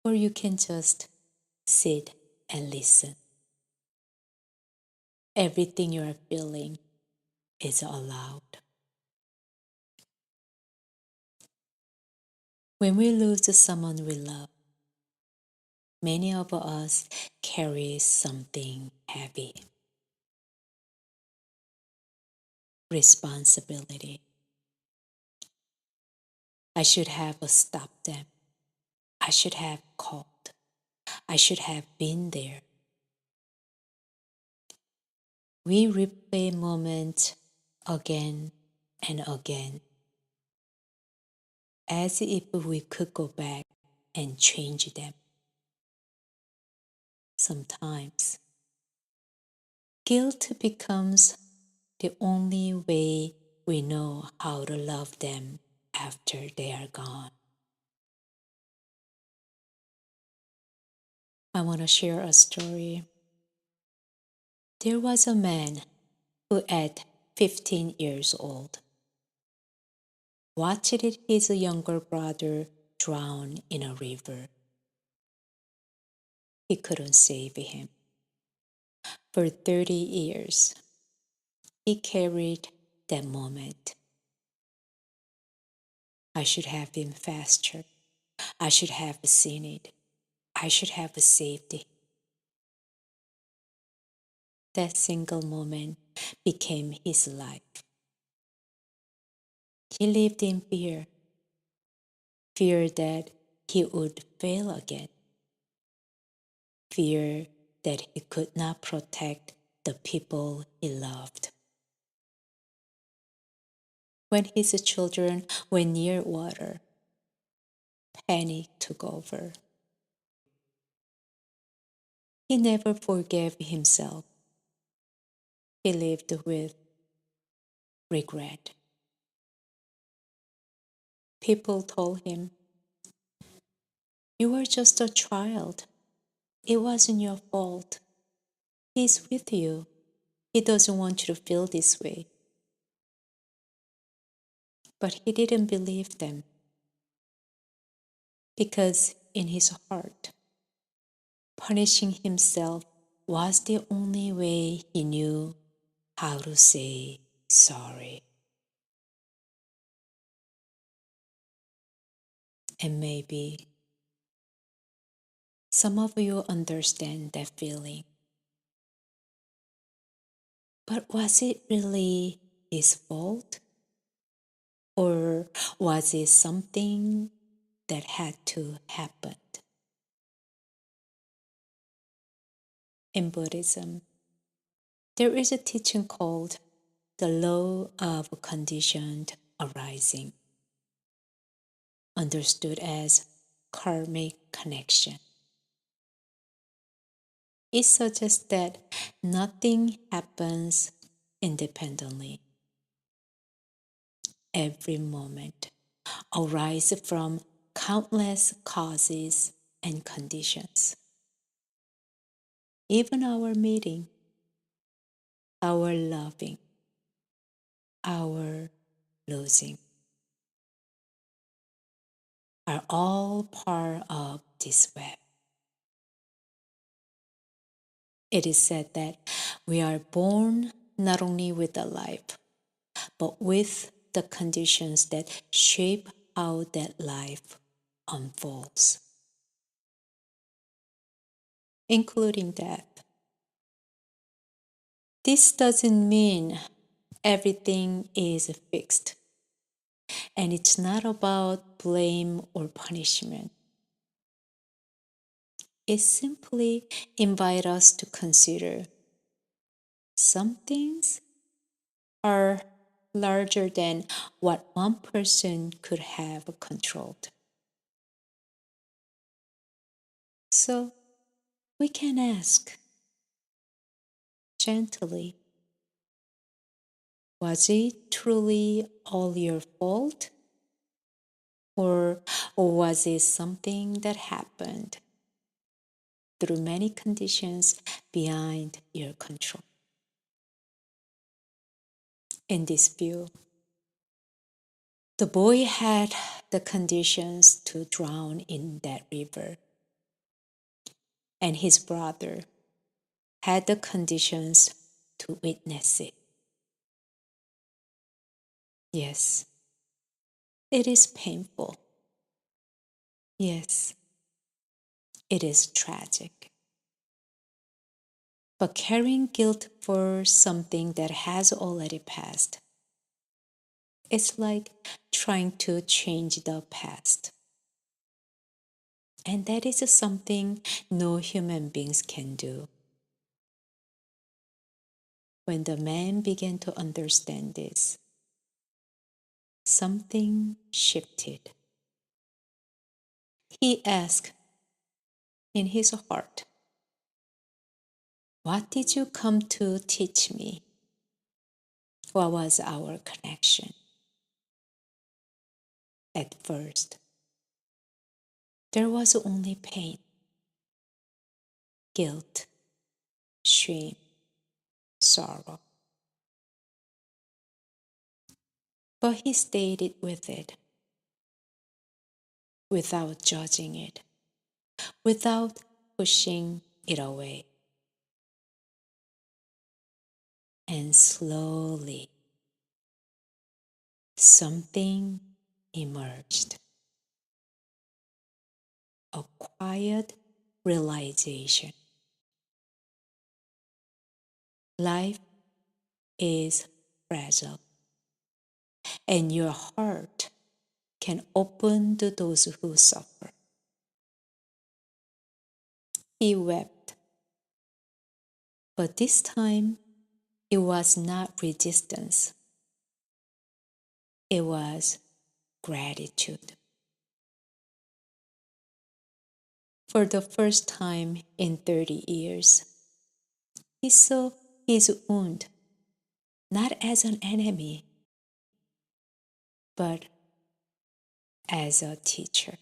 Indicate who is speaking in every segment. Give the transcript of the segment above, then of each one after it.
Speaker 1: or you can just sit and listen. Everything you are feeling is allowed. When we lose someone we love, many of us carry something heavy. Responsibility. I should have stopped them. I should have called. I should have been there. We replay moments again and again, as if we could go back and change them. Sometimes, guilt becomes the only way we know how to love them after they are gone. I want to share a story. There was a man who, at 15 years old, watched his younger brother drown in a river. He couldn't save him. For 30 years, he carried that moment. I should have been faster. I should have seen it. I should have saved it. That single moment became his life. He lived in fear, fear that he would fail again, fear that he could not protect the people he loved. When his children were near water, panic took over. He never forgave himself. He lived with regret. People told him, "You were just a child. It wasn't your fault. He's with you. He doesn't want you to feel this way." But he didn't believe them, because in his heart, punishing himself was the only way he knew how to say sorry. And maybe some of you understand that feeling. But was it really his fault? Or was it something that had to happen? In Buddhism, there is a teaching called the law of conditioned arising, understood as karmic connection. It suggests that nothing happens independently. Every moment arises from countless causes and conditions. Even our meeting, our loving, our losing are all part of this web. It is said that we are born not only with a life, but with the conditions that shape how that life unfolds, including death. This doesn't mean everything is fixed, and it's not about blame or punishment. It simply invites us to consider some things are larger than what one person could have controlled. So we can ask gently, was it truly all your fault? Or was it something that happened through many conditions beyond your control? In this view, the boy had the conditions to drown in that river, and his brother had the conditions to witness it. Yes, it is painful. Yes, it is tragic. But carrying guilt for something that has already passed, it's like trying to change the past. And that is something no human beings can do. When the man began to understand this, something shifted. He asked in his heart, "What did you come to teach me? What was our connection?" At first, there was only pain, guilt, shame, sorrow. But he stayed with it without judging it, without pushing it away. And slowly, something emerged. A quiet realization. Life is fragile, and your heart can open to those who suffer. He wept, but this time it was not resistance, it was gratitude. For the first time in 30 years, he saw his wound not as an enemy, but as a teacher.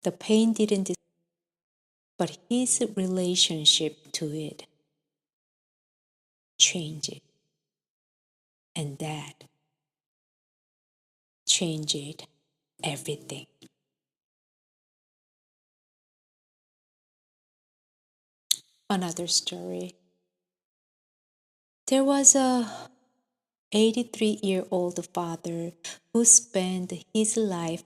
Speaker 1: The pain didn't, but his relationship to it changed. And that changed everything. Another story. There was a 83-year-old father who spent his life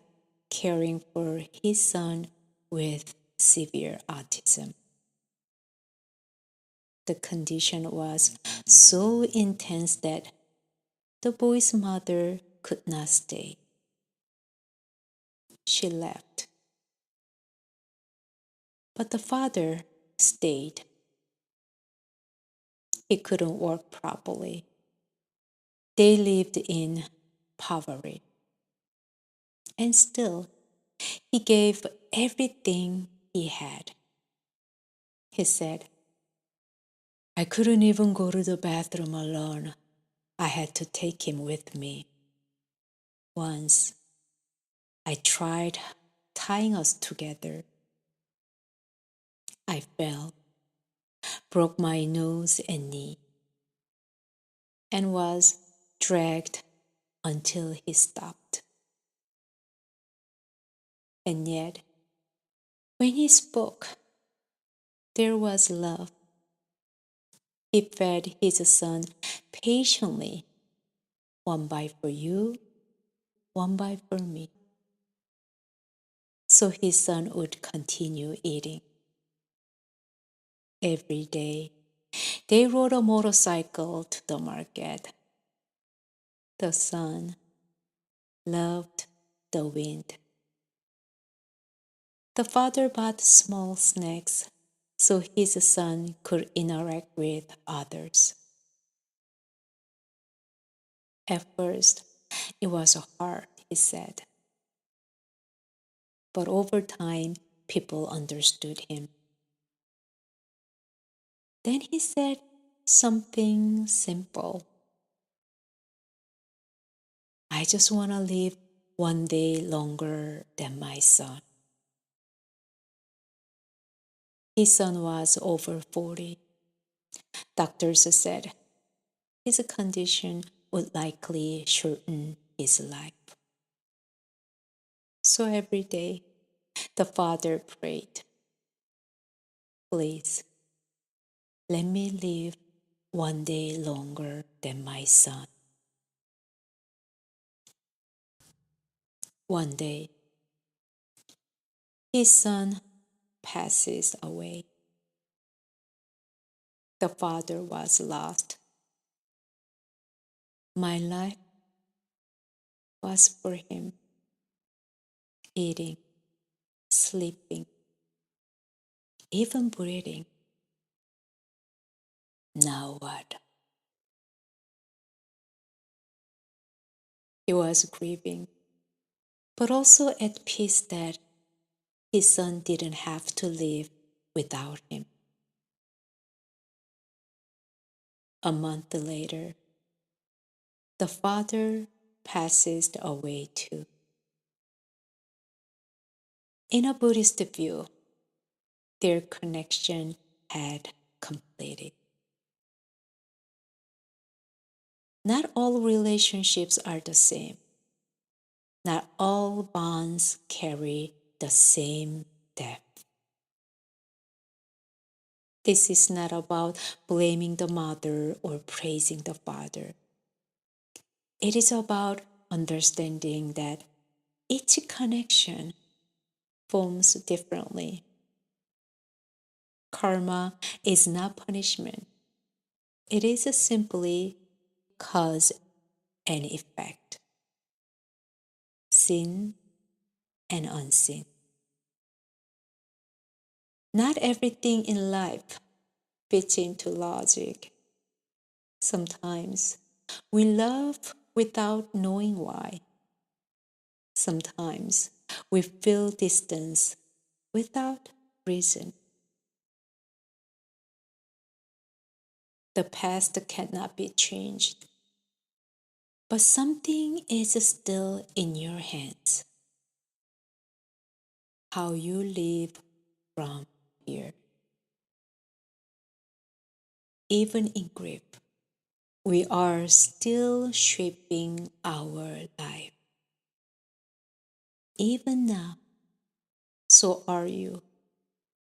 Speaker 1: caring for his son with severe autism. The condition was so intense that the boy's mother could not stay. She left. But the father stayed. He couldn't work properly. They lived in poverty. And still, he gave everything he had. He said, "I couldn't even go to the bathroom alone. I had to take him with me. Once, I tried tying us together. I fell, broke my nose and knee, and was dragged until he stopped. And yet, when he spoke, there was love. He fed his son patiently, one bite for you, one bite for me." So his son would continue eating. Every day, they rode a motorcycle to the market. The son loved the wind. The father bought small snacks so his son could interact with others. At first, it was hard, he said. But over time, people understood him. Then he said something simple. "I just want to live one day longer than my son." His son was over 40. Doctors said his condition would likely shorten his life. So every day, The father prayed, "Please, let me live one day longer than my son." One day, his son passes away. The father was lost. My life was for him, eating, sleeping, even breathing. Now what? He was grieving, but also at peace that his son didn't have to live without him. A month later, the father passes away too. In a Buddhist view, their connection had completed. Not all relationships are the same. Not all bonds carry the same depth. This is not about blaming the mother or praising the father. It is about understanding that each connection forms differently. Karma is not punishment. It is simply cause and effect, seen and unseen. Not everything in life fits into logic. Sometimes we love without knowing why. Sometimes we feel distance without reason. The past cannot be changed, but something is still in your hands. How you live from here. Even in grief, we are still shaping our life. Even now, so are you.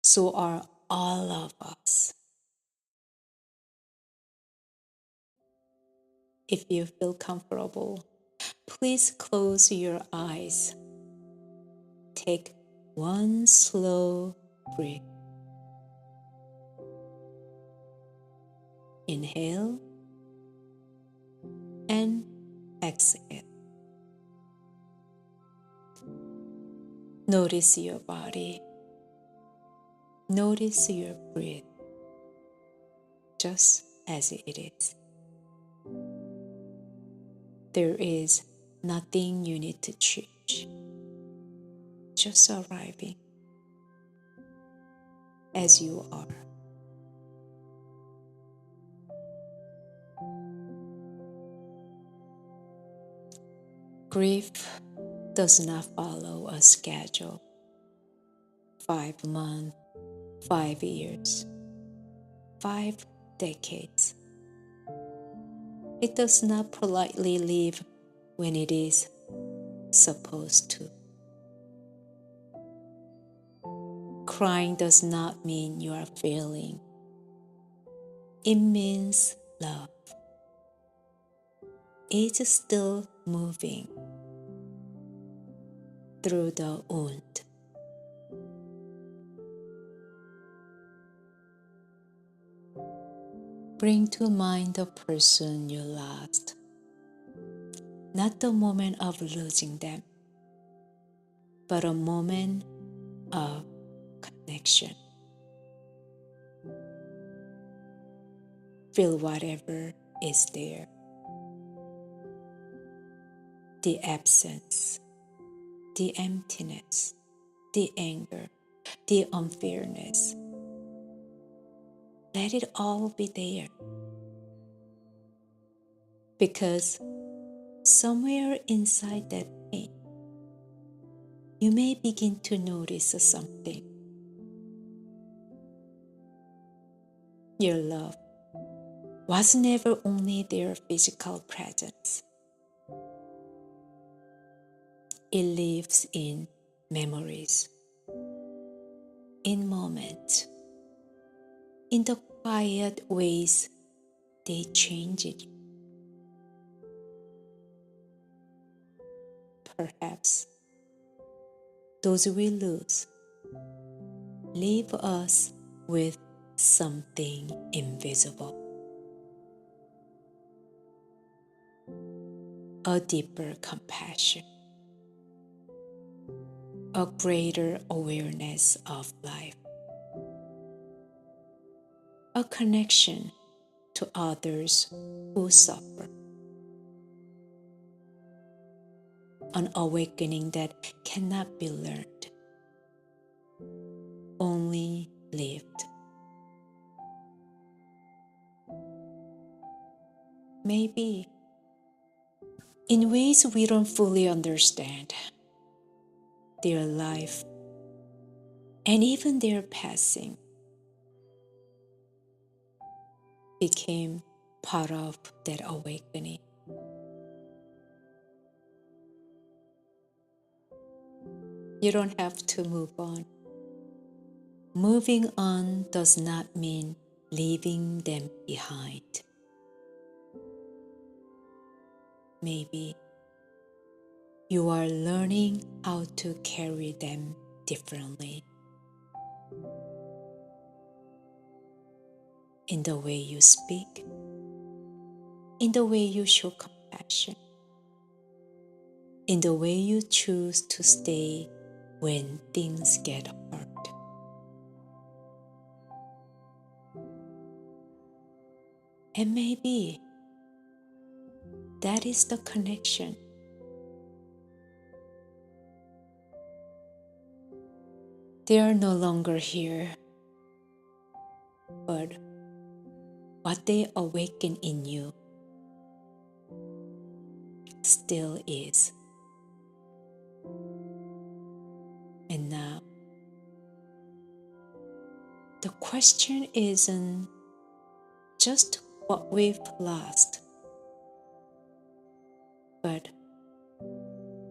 Speaker 1: So are all of us. If you feel comfortable, please close your eyes. Take one slow breath. Inhale and exhale. Notice your body. Notice your breath, just as it is. There is nothing you need to change. Just arriving as you are. Grief does not follow a schedule. 5 months, 5 years, 5 decades. It does not politely leave when it is supposed to. Crying does not mean you are failing. It means love. It's still moving through the wound. Bring to mind the person you lost, not the moment of losing them, but a moment of connection. Feel whatever is there. The absence, the emptiness, the anger, the unfairness. Let it all be there. Because somewhere inside that pain, you may begin to notice something. Your love was never only their physical presence. It lives in memories, in moments, in the quiet ways they changed you. Perhaps those we lose leave us with something invisible, a deeper compassion, a greater awareness of life, a connection to others who suffer, an awakening that cannot be learned, only lived. Maybe in ways we don't fully understand, their life and even their passing became part of that awakening. You don't have to move on. Moving on does not mean leaving them behind. Maybe you are learning how to carry them differently. In the way you speak, in the way you show compassion, in the way you choose to stay when things get hard. And maybe that is the connection. They are no longer here, but what they awaken in you still is. And now, the question isn't just what we've lost, but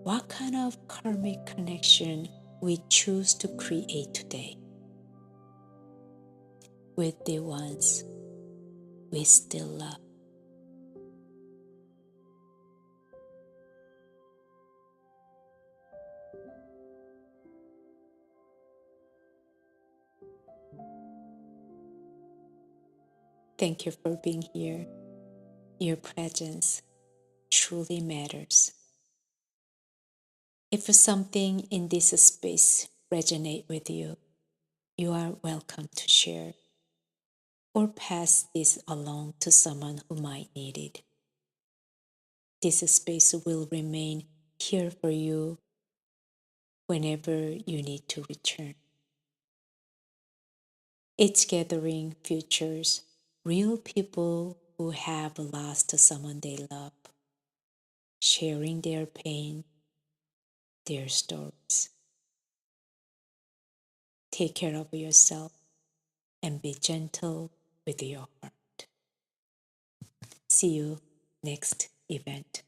Speaker 1: what kind of karmic connection we choose to create today with the ones we still love. Thank you for being here. Your presence truly matters. If something in this space resonates with you, you are welcome to share or pass this along to someone who might need it. This space will remain here for you whenever you need to return. Each gathering features real people who have lost someone they love, sharing their pain, their stories. Take care of yourself and be gentle with your heart. See you next event.